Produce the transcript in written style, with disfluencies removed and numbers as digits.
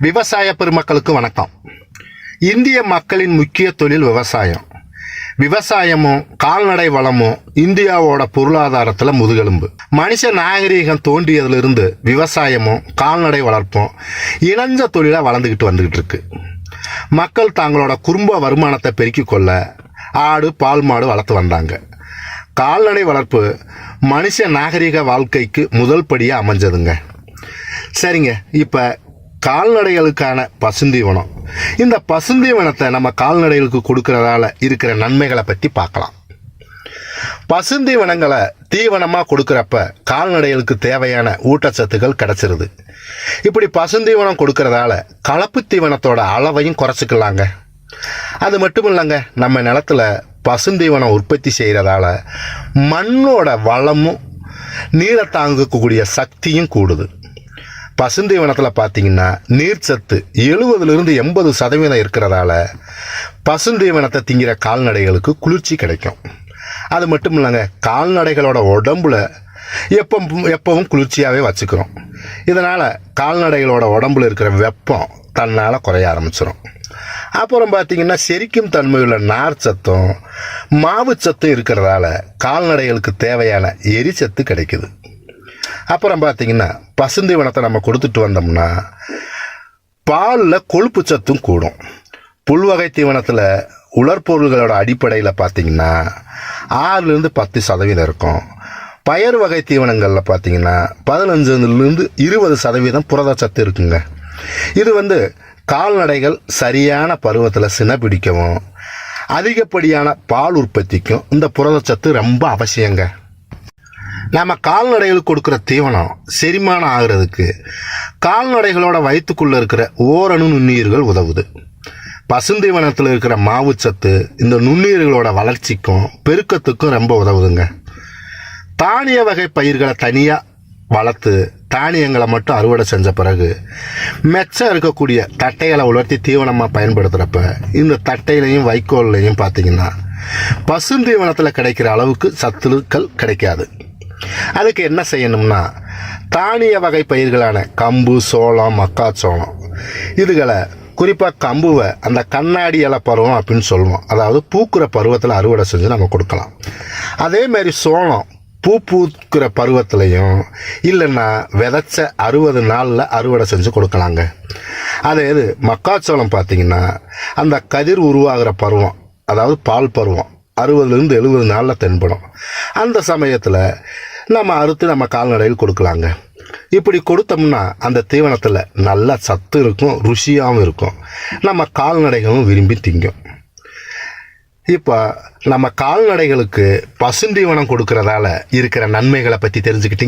விவசாய பெருமக்களுக்கு வணக்கம். இந்திய மக்களின் முக்கிய தொழில் விவசாயம். விவசாயமும் கால்நடை வளமும் இந்தியாவோட பொருளாதாரத்தில் முதுகெலும்பு. மனுஷ நாகரீகம் தோன்றியதிலிருந்து விவசாயமும் கால்நடை வளர்ப்பும் இணைஞ்ச தொழிலாக வளர்ந்துக்கிட்டு வந்துக்கிட்டு இருக்கு. மக்கள் தங்களோட குடும்ப வருமானத்தை பெருக்கிக் கொள்ள ஆடு பால் மாடு வளர்த்து வந்தாங்க. கால்நடை வளர்ப்பு மனுஷ நாகரிக வாழ்க்கைக்கு முதல் படியாக அமைஞ்சதுங்க. சரிங்க, இப்போ கால்நடைகளுக்கான பசுந்தீவனம். இந்த பசுந்தீவனத்தை நம்ம கால்நடைகளுக்கு கொடுக்கறதால இருக்கிற நன்மைகளை பற்றி பார்க்கலாம். பசுந்தீவனங்களை தீவனமாக கொடுக்குறப்ப கால்நடைகளுக்கு தேவையான ஊட்டச்சத்துக்கள் கிடைச்சிருது. இப்படி பசுந்தீவனம் கொடுக்கறதால கலப்பு தீவனத்தோட அளவையும் குறைச்சிக்கலாங்க. அது மட்டும் இல்லைங்க, நம்ம நிலத்துல பசுந்தீவனம் உற்பத்தி செய்கிறதால மண்ணோட வளமும் நீரை தாங்கக்கூடிய சக்தியும் கூடுது. பசுந்தீவனத்தில் பார்த்தீங்கன்னா நீர்ச்சத்து 70-80% இருக்கிறதால பசுந்தீவனத்தை திங்கிற கால்நடைகளுக்கு குளிர்ச்சி கிடைக்கும். அது மட்டும் இல்லைங்க, கால்நடைகளோட உடம்புல எப்பவும் குளிர்ச்சியாகவே வச்சுக்கிறோம். இதனால் கால்நடைகளோட உடம்புல இருக்கிற வெப்பம் தன்னால் குறைய ஆரம்பிச்சிடும். அப்புறம் பார்த்தீங்கன்னா செரிக்கும் தன்மையுள்ள நார் சத்தும் மாவு சத்தும் இருக்கிறதால கால்நடைகளுக்கு தேவையான எரிச்சத்து கிடைக்குது. அப்புறம் பார்த்தீங்கன்னா பசுந்தீவனத்தை நம்ம கொடுத்துட்டு வந்தோம்னா பாலில் கொழுப்பு சத்தும் கூடும். புல்வகை தீவனத்தில் உலர்பொருள்களோட அடிப்படையில் பார்த்தீங்கன்னா 6-10% இருக்கும். பயறு வகை தீவனங்களில் பார்த்தீங்கன்னா 15-20% புரதச்சத்து இருக்குங்க. இது கால்நடைகள் சரியான பருவத்தில் சினை பிடிக்கவும் அதிகப்படியான பால் உற்பத்திக்கும் இந்த புரதச்சத்து ரொம்ப அவசியங்க. நம்ம கால்நடைகளுக்கு கொடுக்குற தீவனம் செரிமானம் ஆகிறதுக்கு கால்நடைகளோட வயிற்றுக்குள்ளே இருக்கிற ஓரணு நுண்ணுயிர்கள் உதவுது. பசுந்தீவனத்தில் இருக்கிற மாவுச்சத்து இந்த நுண்ணுயிர்களோட வளர்ச்சிக்கும் பெருக்கத்துக்கும் ரொம்ப உதவுதுங்க. தானிய வகை பயிர்களை தனியாக வளர்த்து தானியங்களை மட்டும் அறுவடை செஞ்ச பிறகு மெச்சம் இருக்கக்கூடிய தட்டைகளை உலர்த்தி தீவனமாக பயன்படுத்துகிறப்ப இந்த தட்டையிலையும் வைக்கோல்லையும் பார்த்தீங்கன்னா பசுந்தீவனத்தில் கிடைக்கிற அளவுக்கு சத்துக்கள் கிடைக்காது. அதுக்கு என்ன செய்யணும்னா தானிய வகை பயிர்களான கம்பு, சோளம், மக்காச்சோளம் இதுகளை குறிப்பாக கம்புவை அந்த கண்ணாடி இலை பருவம் அப்படின்னு சொல்லுவோம். அதாவது பூக்குற பருவத்தில் அறுவடை செஞ்சு நம்ம கொடுக்கலாம். அதேமாரி சோளம் பூக்கிற பருவத்திலையும் இல்லைன்னா விதைச்ச 60 நாளில் அறுவடை செஞ்சு கொடுக்கலாங்க. அதே இது மக்காச்சோளம் பார்த்தீங்கன்னா அந்த கதிர் உருவாகிற பருவம், அதாவது பால் பருவம் 60-70 நாளில் தென்படும். அந்த சமயத்தில் நம்ம அறுத்து நம்ம கால்நடைகள் கொடுக்கலாங்க. இப்படி கொடுத்தோம்னா அந்த தீவனத்தில் நல்ல சத்து இருக்கும், ருசியாகவும் இருக்கும், நம்ம கால்நடைகளும் விரும்பி திங்கும். இப்போ நம்ம கால்நடைகளுக்கு பசுந்தீவனம் கொடுக்கறதால இருக்கிற நன்மைகளை பற்றி தெரிஞ்சுக்கிட்டீங்க.